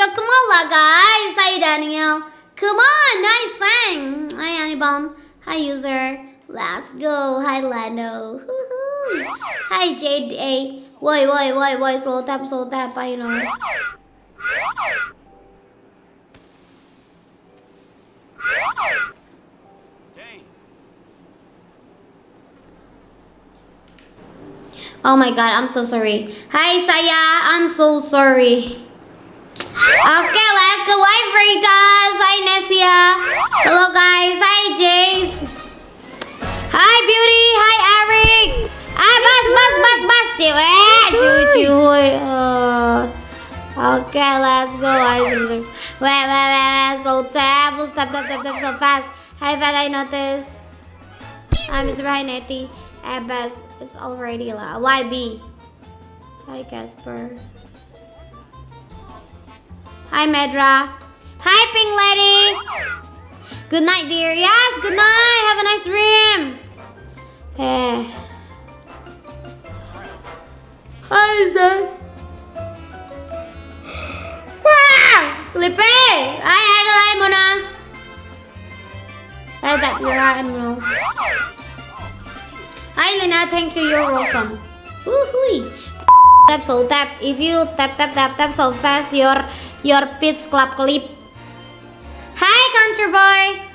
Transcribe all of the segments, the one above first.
go. Come on, la guys. Hi, Daniel. Come on, nice sang. Hi, Anibom. Hi, user. Let's go. Hi, Lando. Hi, Jade. Wait. Slow tap. I know. Oh my god, I'm so sorry. Hi, Saya. I'm so sorry. Okay, let's go. Hi, Fritas. Hi, Nessia. Hello, guys. Hi, Jace. Hi, Beauty. Hi, Eric. Hi, bus. Okay, let's go. Wait. Slow tap. We'll step so fast. Hi, Fat. I noticed. Hi, Mr. Hi, Nettie. Abbas, it's already la. YB. Hi, Casper. Hi, Medra. Hi, Pink Lady. Good night, dear. Yes, good night. Have a nice dream. Hey. Hi, Zach. Wow! Sleepy. Hi, Adelaide, Mona. Hi, that you're right, Mona. Hi Lena, thank you, you're welcome. Woohoo! Tap so tap. If you tap so fast, your pitch clap clip. Hi Country Boy!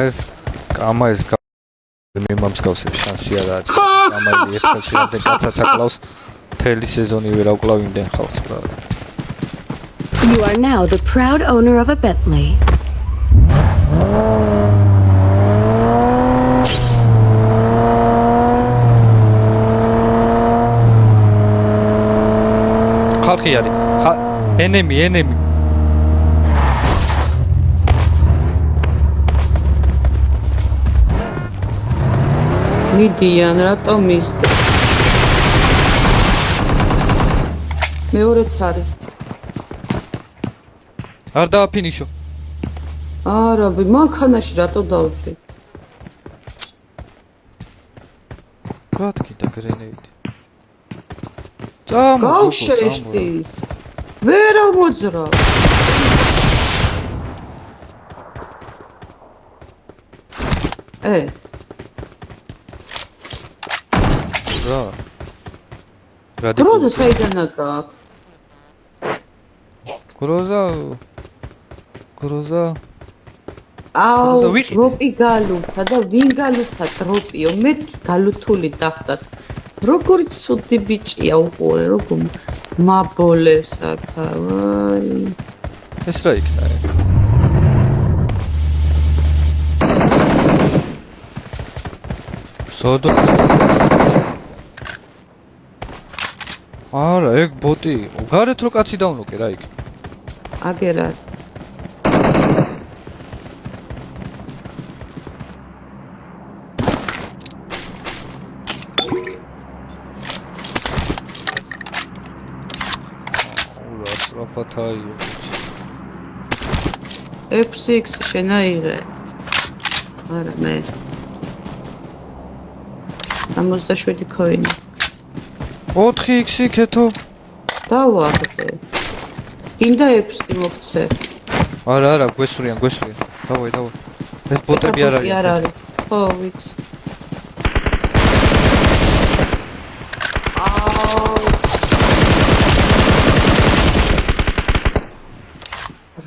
ეს კამა ეს მიმამსგავსებს შანსი არა აქვს. კამალი ერთხელ შეადე კაცაც აკლავს მთელი სეზონი ვერ აკლავ იმდენ ხალხს ბრალ. You are now the proud owner of a Bentley. ხალხი არის. enemy. მიდიან რატომ ის მეორეც არის არ დააფინიშო. არა მანქანაში რატო დავჭი გათქიდა გრენეიდი. წამო გავშეშტი ვერ ამოძრა რა დროზე საიდან აკაკ გროზა აუ დროპი გალუთა და ვინ გალუთა დროპიო მე გალუთული დავხდათ როგორი ცუდი ბიჭია უყურე როგორ მაბოლებს აქა ვაი ეს რა იქნა სოდო არა ეგ ბოტი იყო გარეთ რო კაცი დავნოკე რა იქ აგერა სტრაფათაიო F6 შენაიღე არა მე 67 კოინი 4x კეთო დავაგდე გინდა 6 მოგცე არა გვესვრიან დავაი ეს ბოტები არ არის ხო ვიცი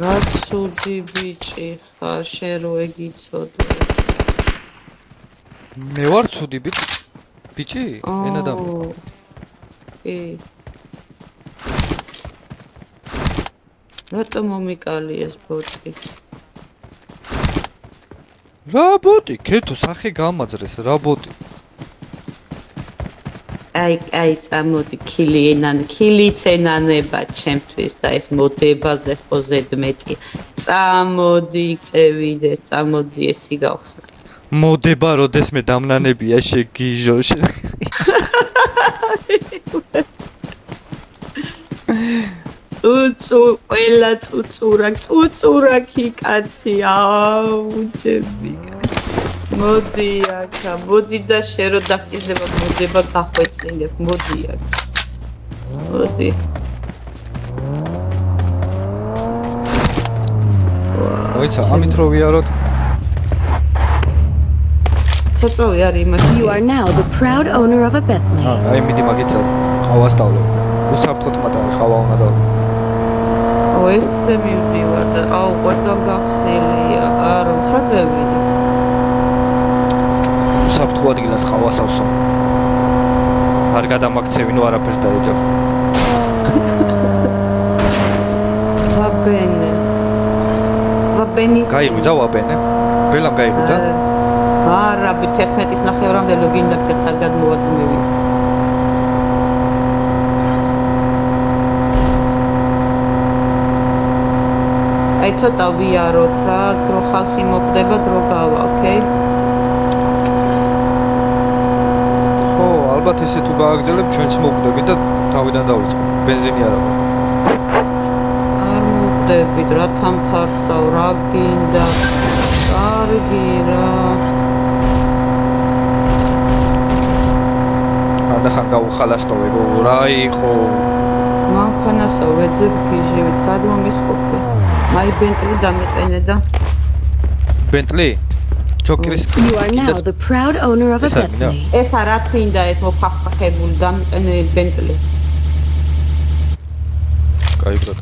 რა ცუდი ბიჭი ხარ შენ რო ეგიცოდე მე ვარ ცუდი ბიჭი ენადამ რატომ მომიკალი ეს ბოტი რა ბოტი კეთო სახე გამაძრეს რა ბოტი აი წამოდი ქილიცენანება ჩემთვის და ეს მოდებაზე ხო ზედმეტი წამოდი წევიდე წამოდი ესი გავხსნა მოდება როდესმე დამნანებია შეგიჟო ყველა წუწურაკი კაცი აუ ჯები მოდი აქა მოდი და შენ რო დაგკიდება მოდება გახვეწინებ მოდი აქ მოდი მოიცა ამით რო ვიაროთ ცოტავი არის იმაში You are now the proud owner of a Bentley. აი მიდი მაგიცა ხავას დავле უსაფრთხოდ მატარი ხავა უნდა და ოიცე მივდივარ და აუ ყოთა გახსნილია არა ჩაძევიდი საფრთხო ადგილას ხავას ავსო არ გადამაქცევინო არაფერს დაეჯახ ვაბენის გაიღვიძა ვაბენე ბელამ გაიღვიძა არა 11-ის ნახევრამდე რო გინდა ფეხსა გადმოვადგმევი აი ცოტა ვიაროთ რა დრო ხალხი მოკდება დრო გავა ოკეი ალბათ ესე თუ გააგრძელებ ჩვენც მოვკვდებით და თავიდან დავიწყებთ ბენზინი არ აქვს არ მოვკვდებით რა თამთარსავ რა გინდა კარგი რა ანდახან გავუხალასტოვებო რა იყო მანქანასა ვეძებ გიჟივით გადმომისყოფე მაი ბენტლი დამეყენე და ბენტლი ჯოკერის You are now the proud owner of a Bentley. ეხა რა თქინდა ეს მოფახფახებული დამეყენე ბენტლი კაი ბრატ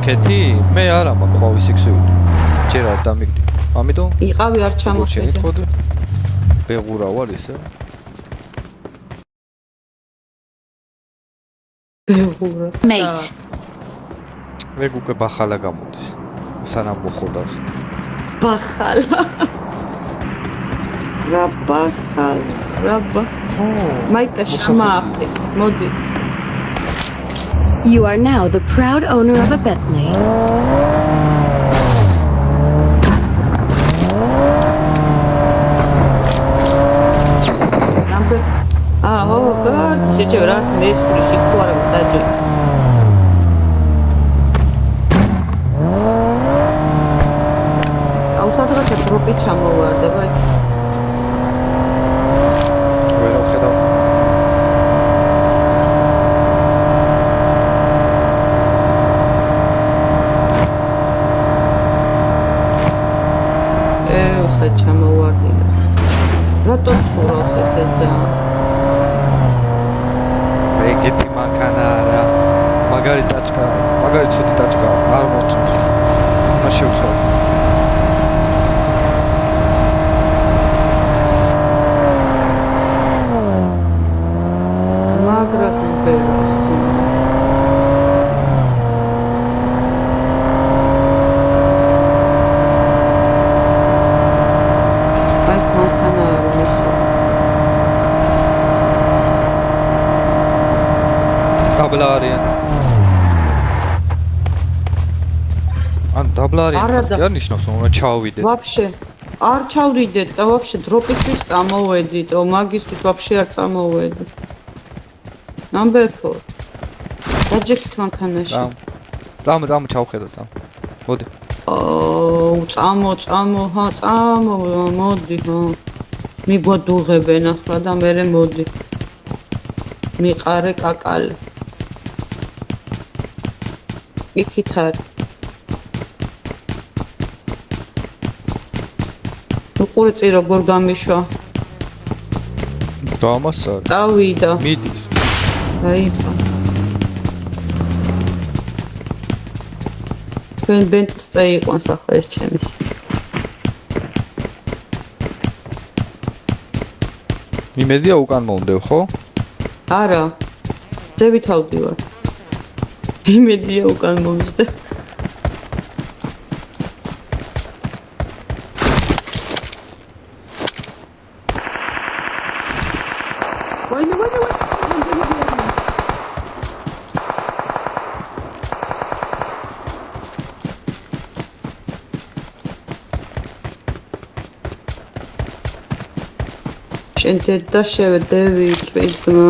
სიკეთი? მე არა მაქვს ყვავის იქსივით. ჯერ არ დამიგდი. ამიტომ იყავი არ ჩამოჩენით ჩამოხედე. ხოდი. ბეღურა ვარ ისე. ბეღურა. Mate. ეგ უკვე ბახალა გამოდის. სანამ მოხოდავს. ბახალა. რაბა. მაიტა შამახი. მოდი. You are now the proud owner of a Bentley. Number. Oh god, შეჭე რას მესური შიქო არა დაჯე. აუ სადღაც დროპი ჩამოვარდა, ვაი. ვერ ვხედავ. ოსა ჩამოვარდინა. რატო ცურავს ესე ძა? ეგეთი მანქანა არა. მაგარი ტაჩკა, მაგარი ცუდი ტაჩკა არ მოწონს. არ შევცვალ. მაგრად ვეროს. აი მანქანა არ მოსო. დაბლა არიან. ან დაბლა არიან, არა ეს და- კი არ ნიშნავს, რომ ჩავიდეთ. ვაფშე არ ჩავდიდეთ და ვაფშე დროპისთვის წამოვედით, მაგისთვის ვაფშე არ წამოვედით. Number 4. დაჯექით მანქანაში. წამო ჩავხედოთ ამ. მოდი. წამო, მოდი, ხო. მიგვადუღებენ ახლა და მერე მოდი. მიყარე კაკალე. იქით არის. უყურე როგორ გამიშვა. დამასა. წავიდა. მიდის. დაიფა. ჩვენ ბენტს წაიყვანს ახლა ეს ჩემის. იმედია უკან მომდევ, ხო? არა. ძევით ავდივარ. იმედია უკან მომსდე. ვაი. შენ დედა შევდევი წვიძმა.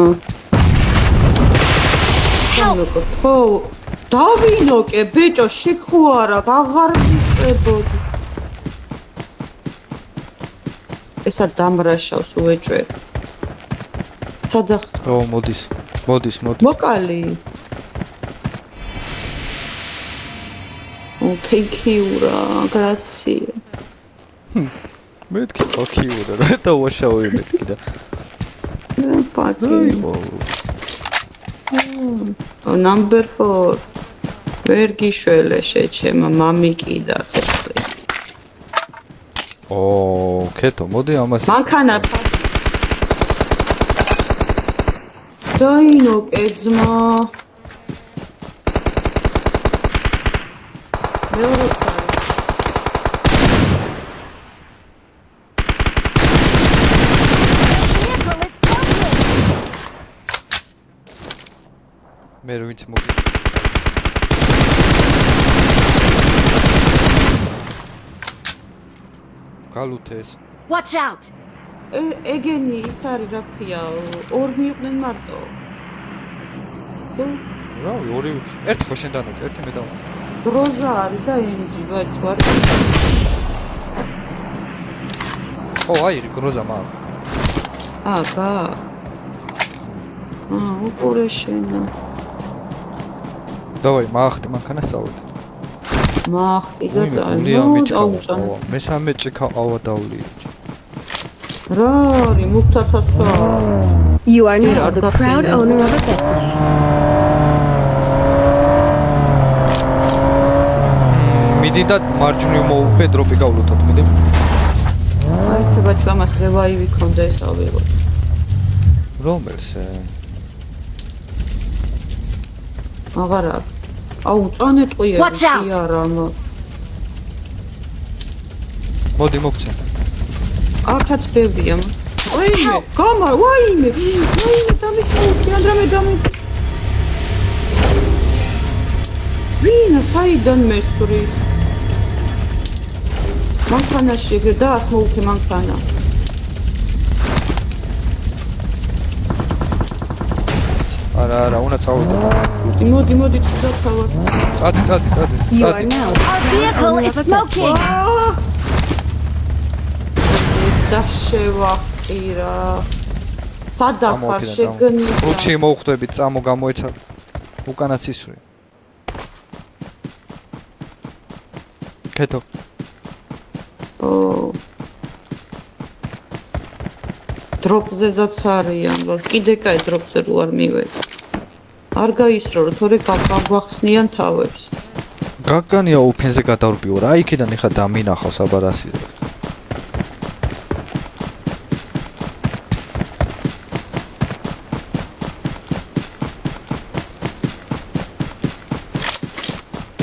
ხო, დავინოკე ბიჭო, შიქო არა, აღარ მიწებოდი. ესა დამრაშავს უეჭვერ. სადახ მოდის. მოკალი. thank you რა, grazie. მეთქი ოკიურა, და ვაშაوي მეთქი და. პაკი. Number 4. ვერ გიშველე შეჩემა, მამიკიდა ცეცხლი. კეთო, მოდი ამას. მანქანა. დაინოკე ძმა. მეორე ხარ. Vehicle is smoking. მე ვინც მოგი. გალუთეს. Watch out! ეგენი ის არის რა ქვია, ორ მიიყვნენ მარტო. რა, ორი ერთი ხო შენ დანო, ერთი მე დავა. გროზა არის და ენჯი ვაჭ ვარ. აი, გროზა მაქვს. გა. უყურე შენა. დავაი, მაახტი მანქანა სწავლეთ. მაახტი და წაუწანო. მესამე ჭიქა ავა დავლი. რა არის მუქთათასა? You are now the proud owner of a Bentley. მიდი და მარჯვნივ მოუხე დროპი გავლუთოთ, მიდი. აი ცებაჩუ ამას რევაივი ქონდა ეს ავიღო. რომელს? აღარა. აუ წანეტყვია Watch out! არა მოდი მოგცე. აქაც ბევრია. ვაიმე, გამა, ვაიმე. ვაიმე, დამისმოუქი, ანდრამე დამი. ვინა საიდან მესური? მანქანაში ეგრე დაასმოუქე მანქანა. არა, უნდა წავიდე. მოდი, ცუდა თავად. You are now. Our vehicle is smoking. დაშევახტირა. სადახა შეგნიდა. რუჩი მოუხვდებით, წამო გამოეცა. უკანაც ისვრი. კეთო. დროპზედაც არიან, კიდე კაი დროპზე რო არ მივედი. არ გაისრო, თორე გაგვახსნიან თავებს. გაგანია ოფენზე გადავრბიო რა, იქიდან ეხა დამინახავს აბარასი.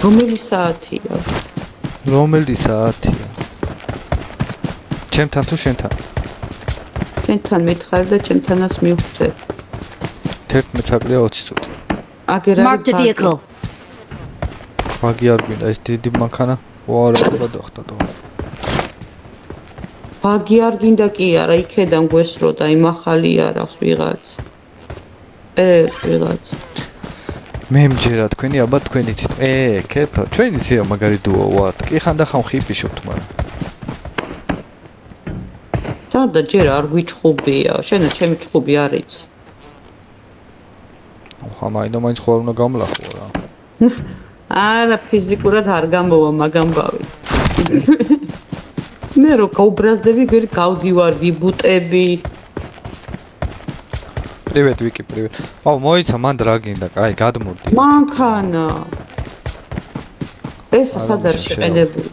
რომელი საათია? რომელი საათია? ჩემთან თუ შენთან? შენთან მითხარი და ჩემთანაც მივხვდე. 11 საკლია 20 წუთი. აგერ Marked a vehicle. ბაგი არ გვინდა ეს დიდი მანქანა? ვარა გადახტა და. ბაგი არ გინდა კი არა, იქედან გვესრო და იმ ახალი არ აქვს ვიღაც. ვიღაც. მე მჯერა თქვენი აბა თქვენი ცით. კეთო, ჩვენი ცია მაგარი დუო ვართ. კი ხანდახან ხიპიშობთ, მაგრამ. და ჯერ არ გვიჩხუბია, შენა ჩემი ჩხუბი არის. ხა მაინც ხო არ უნდა გამლახო რა. არა, ფიზიკურად არ გამოვა მაგამბავი. მე რო გაუბრაზდები, ვერ გავდივარ, ვიბუტები. Привет, Вики, привет. აუ, მოიცა მან რა გინდა? კაი, გადმოვდი. მანქანა. ეს სად არის შეყენებული?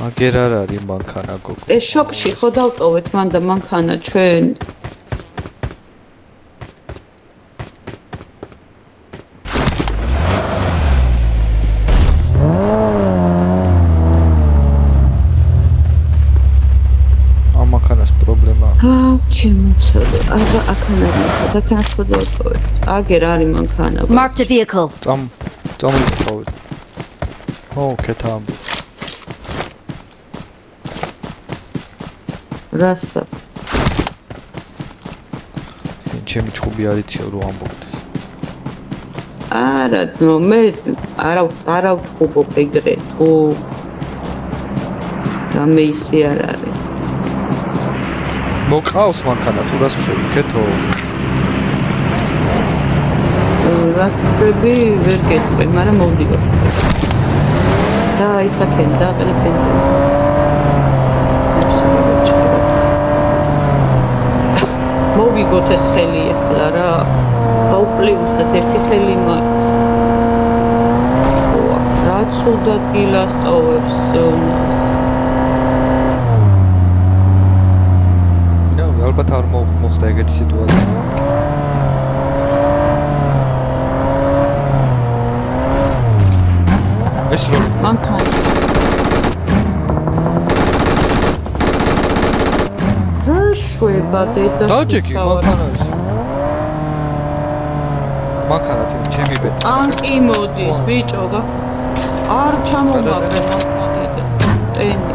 აგერ არ არის მანქანა გოგო. ეს შოპში ხო დავტოვეთ მან და მანქანა ჩვენ. ამ მანქანას პრობლემა. ჩემოცოდე, აბა აქანარი ხო დაკანს ხო დავტოვეთ. აგერ არის მანქანა. Marked a vehicle. წამოვიდეთ. ო, კეთან. რასა? ჩემი ჩხუბი არიცია რო ამბობდეს. არა ძმო, მე არა ვთხოვობ ეგრე თუ რამე ისე არ არის. მოყავს მანქანა თუ რას უშევი, კეთო. რასები ვერ გეტყვი, მაგრამ მოვდივარ. და ისაკენ და ყელფენ. მოვიგოთ ეს ხელი ახლა რა. გაუპლიუსდეთ ერთი ხელი მაინც. რა ცუდად გილასტოვებს ზონას. ალბათ არ მოხდა ეგეთი სიტუაცია. ეს რო მანქანა. რა შვება დედა? დაჭექი მანქანაში. მანქანა წინ ჩემი ბეთ. ტანკი მოდის, ბიჭო, არ ჩამომაგდე მანქანიდან. ტენი.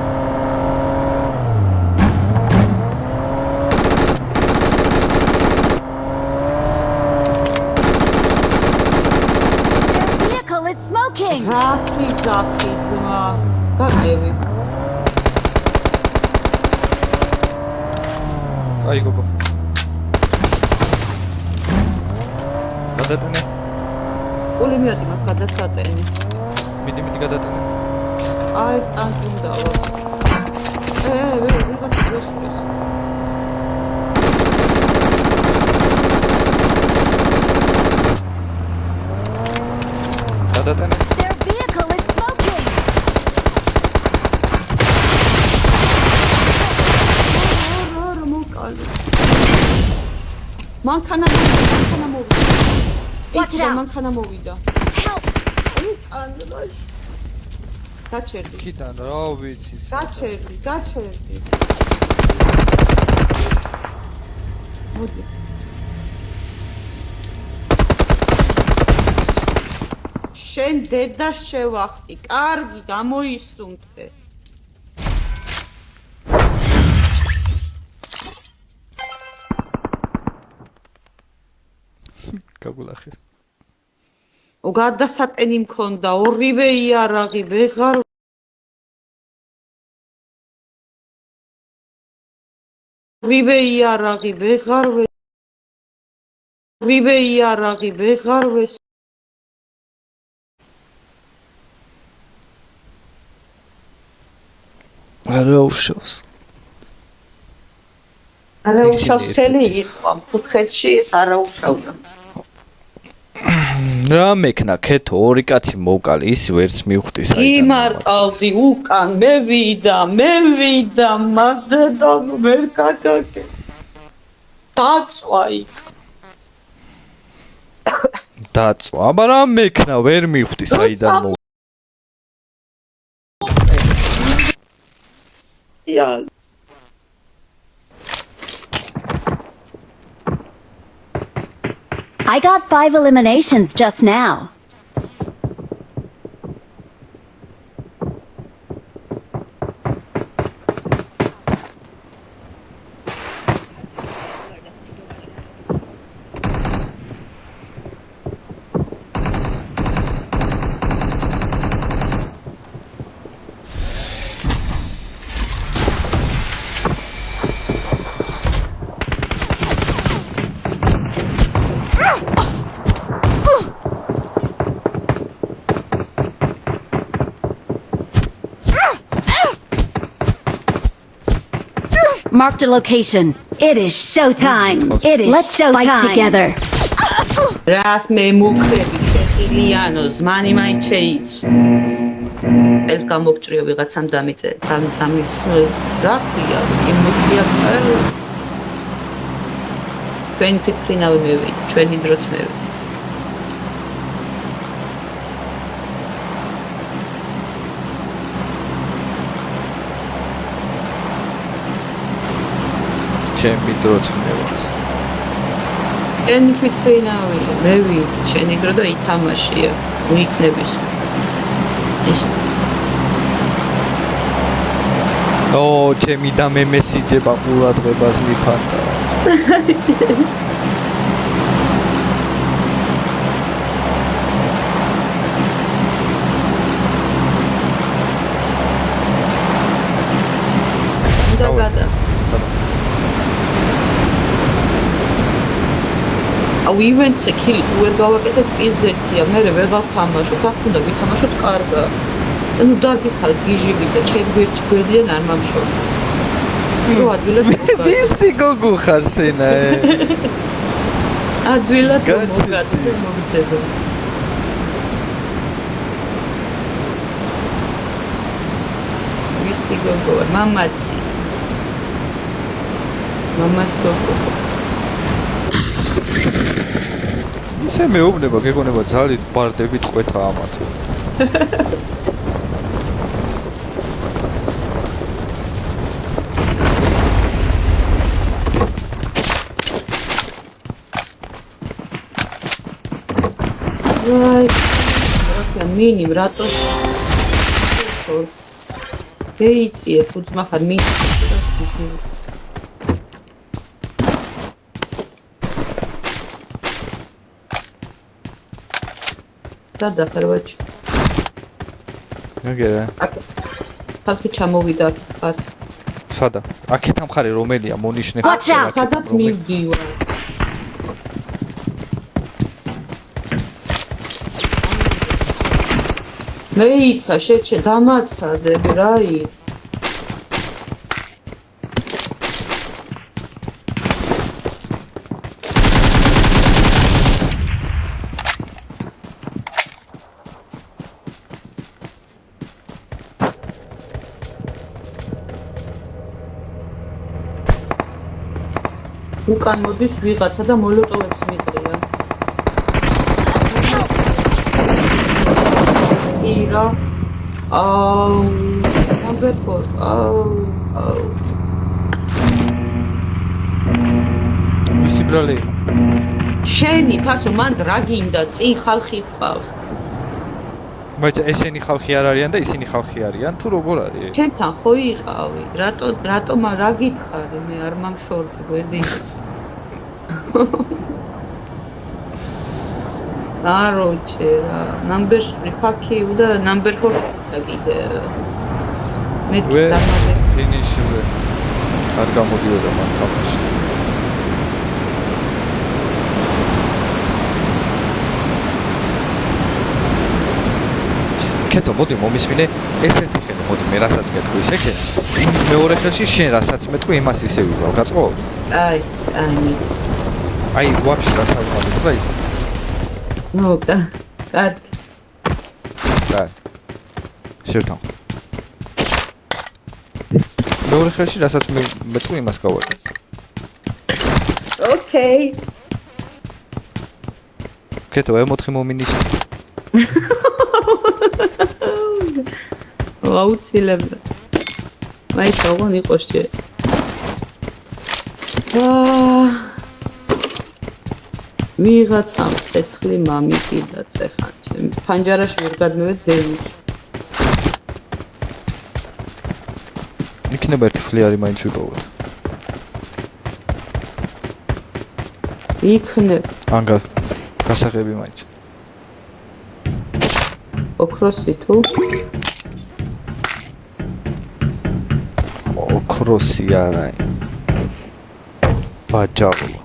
Vehicle is smoking. რაფი ძმა, გაგები. აი გოგო. გადატანე. ყოლი მიადი მაგ გადასატენი. მიდი გადატანე. ეს ტანკი უნდა. ვიღაც გესურს. გადატანე. Their vehicle is smoking. მანქანა მოვიდა. Watch out. მანქანა მოვიდა. Help! გაჩერდი. იქიდან რა ვიცი. გაჩერდი. მოდი. შენ დედას შევახტი. კარგი, გამოისუნთე. გაგულახეს. გადასატენი მქონდა, ორივე იარაღი, ვეღარ ვეს არა უშავს. არა უშავს თელი იყო ამ კუთხეში ეს არა უშავდა. რა მექნა ქეთო ორი კაცი მოვკალი ის ვერც მივხვდი საიდან. იმარტავდი უკან მე ვიდა მადდა ვერ კაკაკე. დაწვა იქ. დაწვა, აბა რა მექნა ვერ მივხვდი საიდან მოვ. Ja. I got 5 eliminations just now. Marked a location. It is showtime. Let's fight together. რას მე მუქრები შეხილიანო ზმანი მაინ შეიცო. ეს გამოგჭრიო ვიღაცამ დამის რა ქვია ემოცია ჩვენ ფიქრინავ მევით ჩვენი დროც მევით. ჩემი დროც მევას. ჩვენი ფიქრინავია მე ვით ჩვენი დრო და ითამაშია უიქნების ეს ო ჩემი და მე მესიჯება ყურადღებას მიფანტა. და ავივენცე ქილი ვერ გავაკეთებ პიზდეცია მე ვერ გავთამაშობ აქ უნდა ვითამაშოთ კარგა ანუ დაგიხარ გიჟიგი და ჩემ გვერდიდან არ მომშო რო ადვილად ვისი გოგო ხარ სენა ადვილად მოგატო მოგწევ ვისი გოგო მამაცი მამას გოგო ისე მეუბნება გეგონება ძალით ბარდებით ყვეთა ამათ. აი, რა მინიმ რატო? ეიცი, ფუძმა ხარ მინიმ. და ხერვაჩი. აგერა. ხალხი ჩამოვიდა აქ. სადა? აქეთ ამხარი რომელია მონიშნე? სადაც მივდივარ. მეიცა შეჩე დამაცადე რაი. უკან მოდის ვიღაცა და მოლოტოვებს მიყრია. ირა. Number 4. მისი ბრალი შენი ფასო მან რა გინდა წინ ხალხი ყავს. მაგრამ ესენი ხალხი არ არიან და ისინი ხალხი არიან თუ როგორ არის? შენთან ხო იყავი? რატომ რა გითხარი? მე არ მომშორდი გვერდი. Короче, number 3 fuck you და number 4 წაგიდე. მე დამადე. ფინიშზე არ გამოდიოდა მან თამაში. კეთო, მოდი მომისმინე ესეთი ხელი, მოდი მე რასაც გეტყვი ისე ხელი. მეორე ხელში შენ რასაც მეტყვი იმას ისე ვიყავ, გაწყო? აი. აი, ვაფშე დასალმები და ის. ნუ, კარგი. და შერთან. მეორე ხელში რასაც მეტყვი იმას გავაკეთე. ოკეი. კეთო, M4 მომინის. აუცილებლად. მაინც აღონ იყო შე. ვიღაცამ ცეცხლი მამიკიდა წეხან ჩემ ფანჯარაში ვერ გადმევედ დევით. იქნება ერთი ფლიარი მაინც ვიპოვოთ. იქნებ ანგა გასაღები მაინც. ოქროსი თუ ოქროსი არა. ბაჯავლა.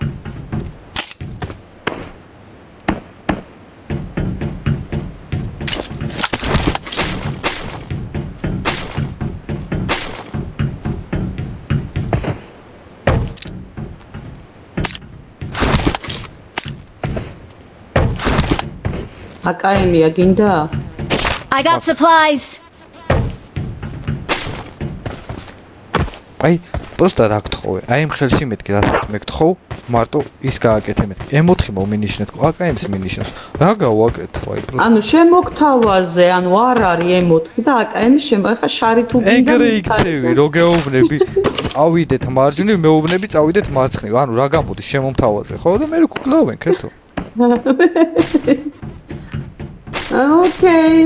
აკაემია გინდა? I got supplies. აი, просто რა გთხოვე? აი ამ ხელში მეთქი, რასაც მე გთხოვ, მარტო ის გააკეთე მეთქი. M4 მომინიშნეთ, აკაემს მინიშნავს. რა გავაკეთო? აი, просто ანუ შემოგთავაზე, ანუ არ არის M4 და აკაემი შემოხა შარი თუ გინდა. ეგრე იქცევი, რო გეუბნები, წავიდეთ მარჯვნივ, მეუბნები, წავიდეთ მარცხნივ. ანუ რა გამოდის შემომთავაზე, ხო? და მე გკლავენ, კეთო. ოკეი.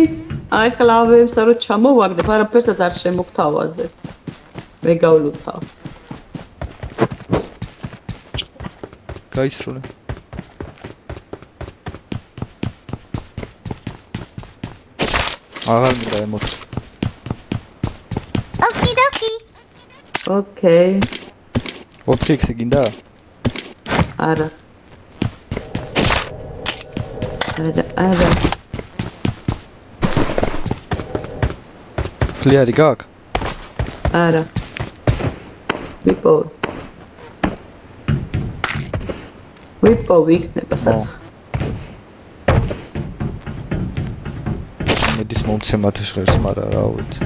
აი ხლავებს რო ჩამოვაგდებ, არაფერსაც არ შემოგთავაზე. მე გავლუთავ. გაისროლე. აღარ მინდა M4. ოკეი. 4x გინდა? არა. არა. ფლიარი გაქვს? არა. ვიპოვ იქნება საცხ. მედის მომცემათ ჟღერს, მაგრამ რა ვიცი.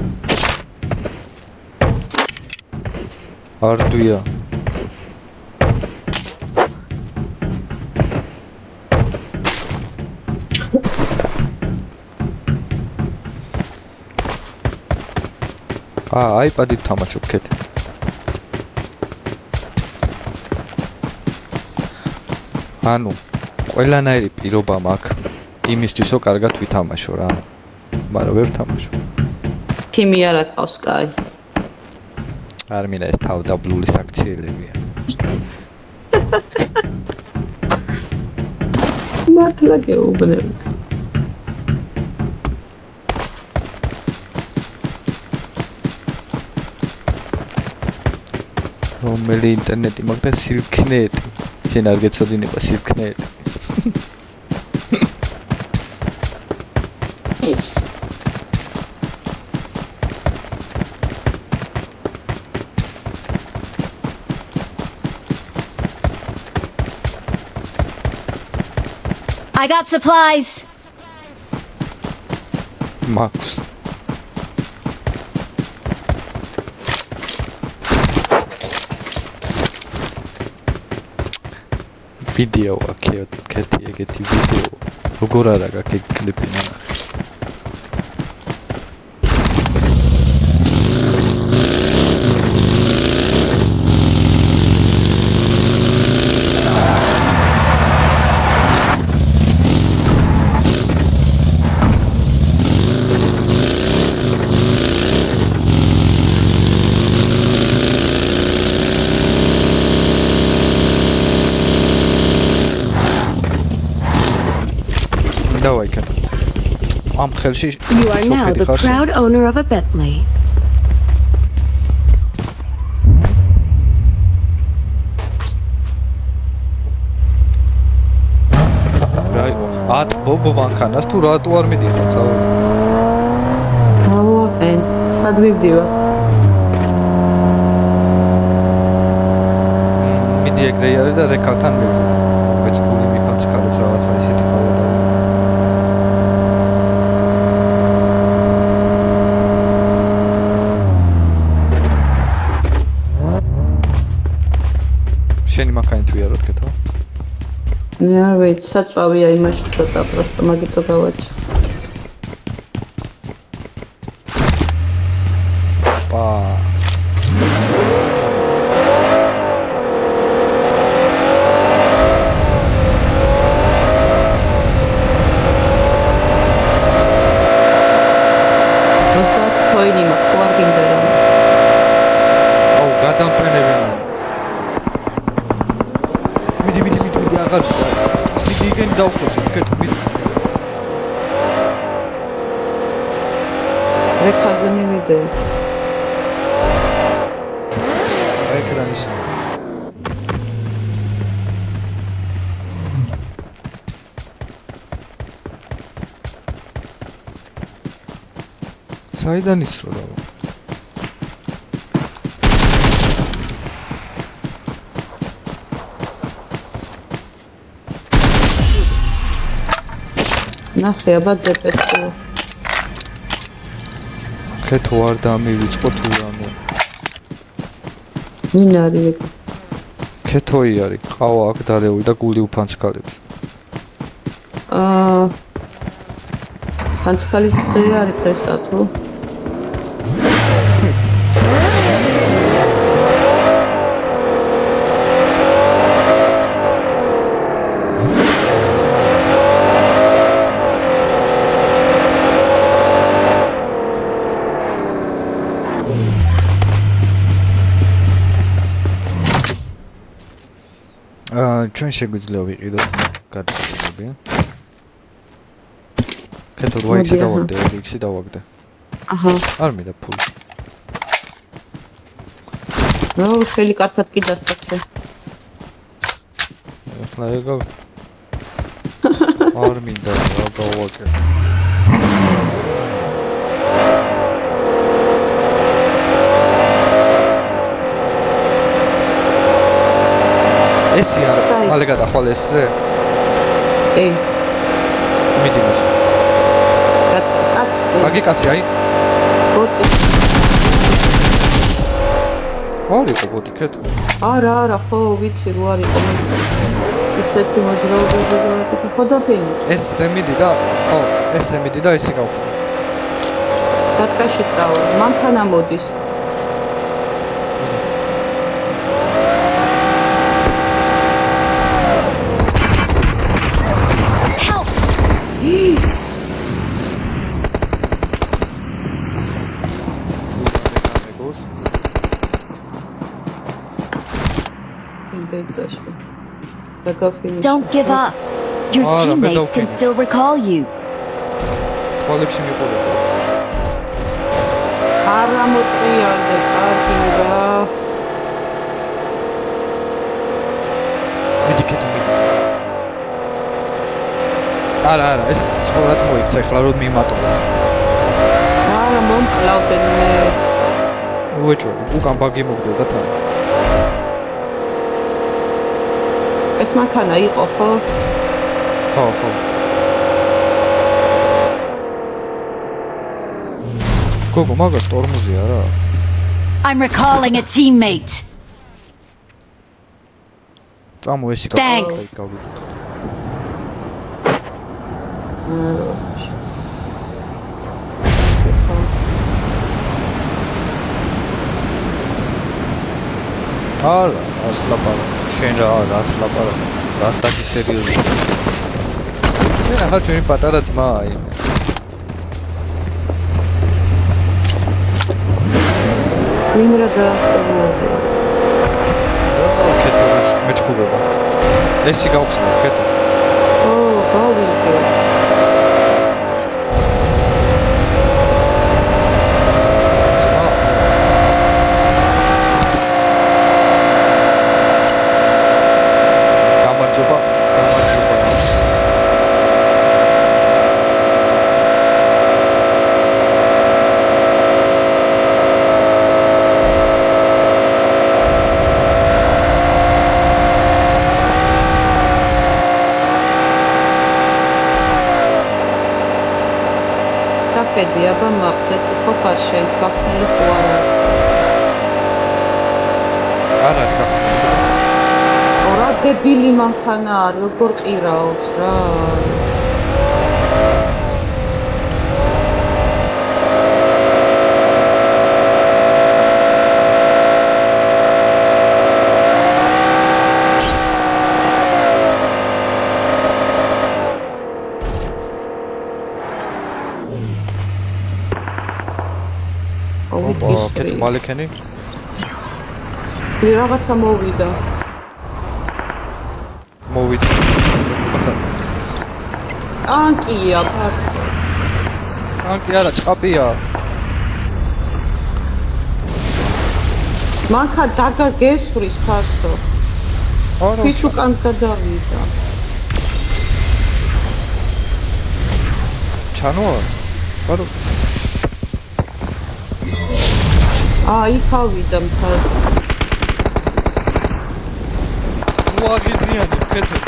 არდვია. აიპადით თამაშობ კეთ. ანუ ყველანაირი პირობა მაქვს იმისთვის რომ კარგად ვითამაშო რა. მაგრამ ვერ თამაშობ. თიმი არ აკავს კაი. არ მინდა ეს თავდაბლული საქციელებია. მართლა გეუბნები. რომელი ინტერნეტი მაქვს და სილქნეტი. შენ არ გეცოდინება სილქნეტი. I got supplies. მაქვს. ვიდეო აქეთ კეთი ეგეთი ვიდეო როგორ არა გაქვს კლიპი ნახე давай ка ამ ხელში You are now the proud owner of a Bentley. რაი ათ ბობო მანქანას თუ რატო არ მიდიხარ წავი დავაყენ სად მივდივარ მიდი ეგრე არის და რეკალთან მივიდეთ მეც გული მიფანჩქარებს რაღაცა ისეთი ხავა და შენი მანქანით ვიაროთ კეთო მე არ ვიცი საწვავია იმაში ცოტა პროსტო მაგიტო გავაჩი პა მოსდათ თოინი მაქვს არ გინდა რა აუ გადამფრენებინა მიდი აღარ მიდი იგი დავხოცე კეთო მიდი რეკაზე მივიდე ეკრანის საიდან ისრო რა ნახე აბა დეპეტო კეთო არ დამივიწყო თუ რამე ნინ არის ეგ კეთოი არის ყავა აქ დარეული და გული უფანჩქალებს ფანჩქალის დღე არის დღესა თუ ჩვენ შეგვიძლია ვიყიდოთ გადაწყვეტილები. კეთო 8-ი დავაგდე, 6-ი დავაგდე. აჰა. არ მინდა ფული. ნუ ხელი კარგად კი დასტაცე. ახლა ეგა არ მინდა რა გავაკეთე. ესი არ მალე გადახვალ ესე? ე. მიდი მას. კაცი. აგი კაცი აი. ბოტი. არისო ბოტი კეთო. არა, ხო, ვიცი რო არისო. ისეთი მოძრაობები ხო დაფინი. ესე მიდი და ხო, ესე მიდი და ესე გავხსნა. დათკაში წავა, მანქანა მოდის. Don't give up. Your teammates can still recall you. თვალებში მიყოლება. არა მოტრიალდე, კარგი რა. მიდი კეთო მიდი. არა, ეს ცხოვრად მოიქცა, ახლა რომ მიმატო. არა, მომკლავდნენ ეს. უეჭველი, უკან ბაგი მოგდოდა თან. ეს მანქანა იყო, ხო? ხო, ხო. გოგო, მაგას ტორმოზი არა? I'm recalling a teammate. წამო ეს Thanks. გავიგოთ. არა, ასლაპარა. შენ რა ასლაპარა. რას დაკი სერიოზი. მე ახლა ჩვენი პატარა ძმა აი. ვინ რა დაასრულებდა? კეთო მეჩხუბება. ესი გავხსნა, კეთო. გავიგე. ხედი აბა მაქვს ეს ხო ხარ შენს გახსნილი ხო არა? არა გახსნილი. ორა დებილი მანქანა არ როგორ ყირაობს რა. კეთო მალიქენი. რაღაცა მოვიდა. ტანკია ფარსო. ტანკი არა, ჭყაპია. მანქანა დაგაგესვრის ფარსო. არა. ის უკან გადავიდა. ჩანოა? არა. იქავიდა მხარს. ვაგიზიანი, კეთო.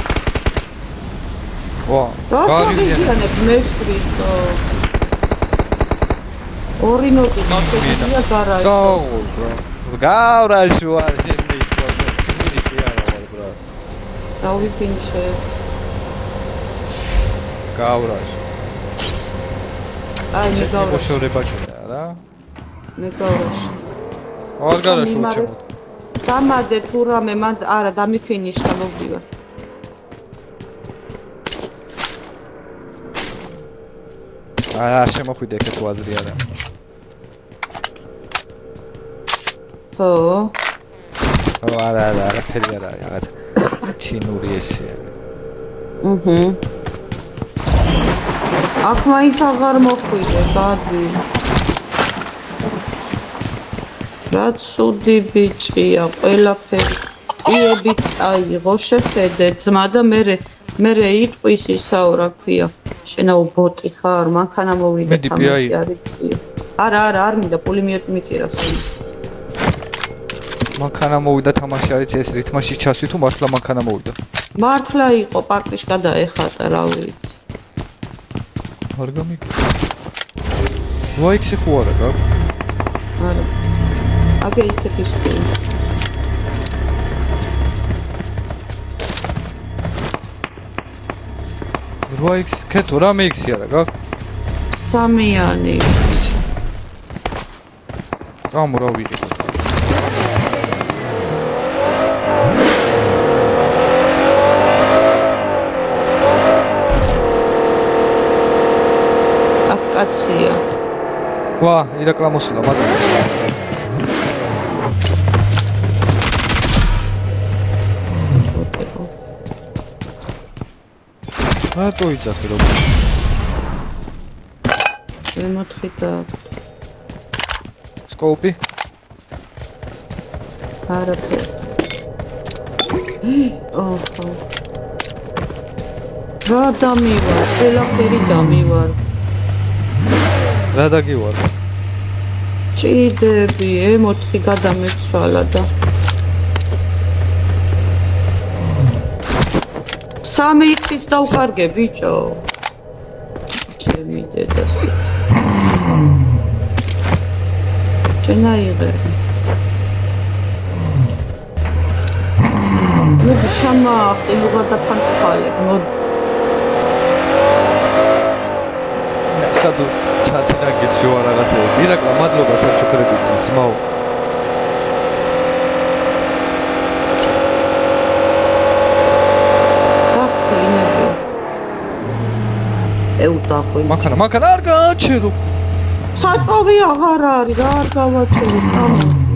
ვა, გავიზიანებ მესვრისო. ორი ნოტი გაკეთილია გარაჟში. გავრაჟო არ შემიძლია. მიდი არა ვარ ბრა. დავიფინიშე. გავრაჟო. აი მე გავრაჟო. შორება ჩუნა რა. მე გავრაჟო. არ გარაშო ჩემო. დამადე თუ რამე მან არა დამიფინიშა მოვდივარ. არა შემოხვიდე ეგ თუ აზრი არა. ხო. არა ფერი არა რაღაც ჩინური ესეა. აქ მაინც აღარ მოხვიდე ბადი. რა ცუდი ბიჭია, ყველაფერი ტიებით აიღო, შეხედე ძმა და მე იტყვის ისაო რა ქვია. შენაო ბოტი ხარ, მანქანა მოვიდა თამაში არიცი. არა, არ მინდა პულიმეტი მიწირავს. მანქანა მოვიდა თამაში არის ეს რითმაში ჩასვი თუ მართლა მანქანა მოვიდა? მართლა იყო პაკრიშ გადაეხატა რა ვიცი. არ გამიგე. ვაიქსი ხო არა გა? არა. აბა ისეთი სტილი. ვაიქს კეთო რა მეიქსი არა გა? სამიანი. ამო რა ვიღე. აკაცია. ვა, ირაკლი მოსულა მაგრამ. რატო იცახე როგორ? მე მოთხიდა. სკოპი? არაფერ. ოჰო. რა დამივარ, ყველაფერი დამივარ. რა დაგივარ? ჭიდები, M4 გადამეცვალა და 3x-იც დავკარგე ბიჭო. ჩემი დედას. ჩენაიღე. მოდი შამახტი ნუ გადაფანტყალებ მოდი ხადო ჩათინა გიჩვია რაღაცები. ირაკლა მადლობა საჩუქრებისთვის, ძმაო. ეუტაყვი მანქანა არ გააჩერო. საწოვი აღარ არის რა არ გავაჩერე წამო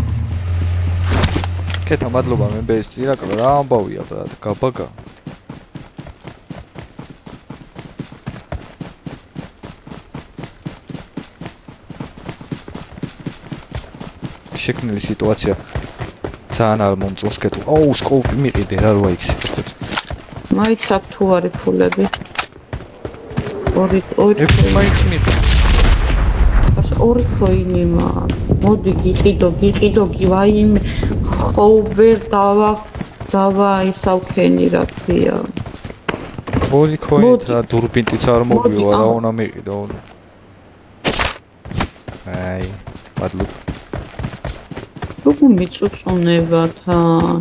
კეთა მადლობა მემბერის ირაკლა რა ამბავია ბრატ გაბაგა. შექმნილი სიტუაცია ძალიან არ მომწონს კეთო. აუ სკოპი მიყიდე რა როა იქ სიტყვით. მაიც აქ თუ არის ფულები ორი მაიც მიყიდე. ორი ქოინი მოდი გიყიდო ვაიმე ხო ვერ დავა ისავქენი რა ქვია ორი ქოინით რა დურბინტიც არ მოვივა რა უნდა მიყიდო. აი მადლობა როგორ მიწუწუნებათან